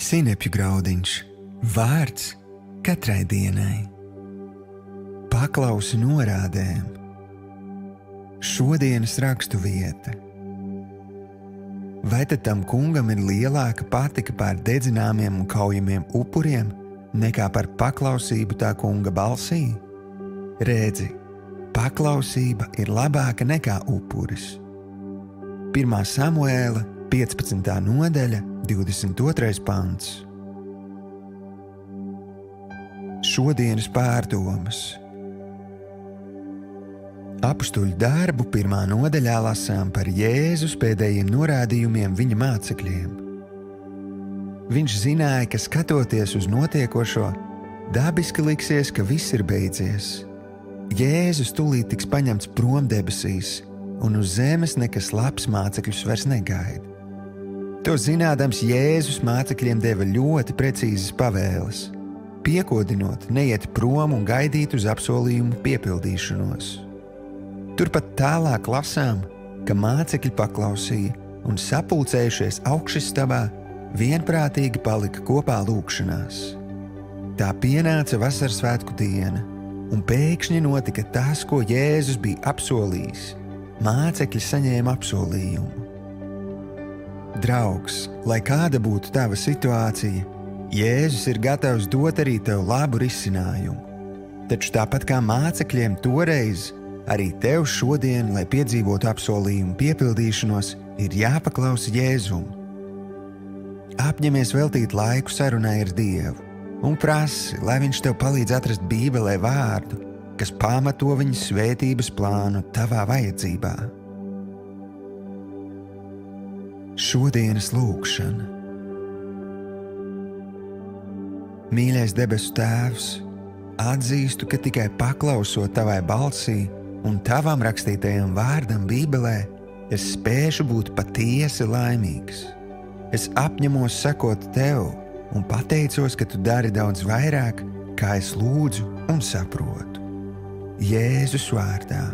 Sinepju graudiņš, vārds katrai dienai. Paklausi norādēm. Šodienas rakstu vieta. Vai tad tam kungam ir lielāka patika pār dedzināmiem un kaujamiem upuriem nekā par paklausību tā kunga balsī? Redzi, paklausība ir labāka nekā upuris. 1. Samuēla 15. nodaļa, 22. pants. Šodienas pārdomas. Apustuļu darbu 1. nodaļā lasām par Jēzus pēdējiem norādījumiem viņa mācekļiem. Viņš zināja, ka skatoties uz notiekošo, dabiski liksies, ka viss ir beidzies. Jēzus tūlīt tiks paņemts prom debesīs, un uz zemes nekas labs mācekļus vairs negaida. To zinādams, Jēzus mācekļiem deva ļoti precīzas pavēles, piekodinot neiet prom un gaidīt uz apsolījumu piepildīšanos. Turpat tālāk lasām, ka mācekļi paklausīja un sapulcējušies augšstabā, vienprātīgi palika kopā lūgšanās. Tā pienāca vasarsvētku diena, un pēkšņi notika tas, ko Jēzus bija apsolījis. Mācekļi saņēma apsolījumu. Draugs, lai kāda būtu tava situācija, Jēzus ir gatavs dot arī tev labu risinājumu. Taču tāpat kā mācekļiem toreiz, arī tev šodien, lai piedzīvotu apsolījumu piepildīšanos, ir jāpaklausa Jēzum. Apņemies veltīt laiku sarunai ar Dievu un prasi, lai viņš tev palīdz atrast Bībelē vārdu, kas pamato viņa svētības plānu tavā vajadzībā. Šodienas lūgšana. Mīļais debesu Tēvs, atzīstu, ka tikai paklausot tavai balsī un tavam rakstītajam vārdam Bībelē, es spēšu būt patiesi laimīgs. Es apņemos sekot tev un pateicos, ka tu dari daudz vairāk, kā es lūdzu un saprotu. Jēzus vārdā.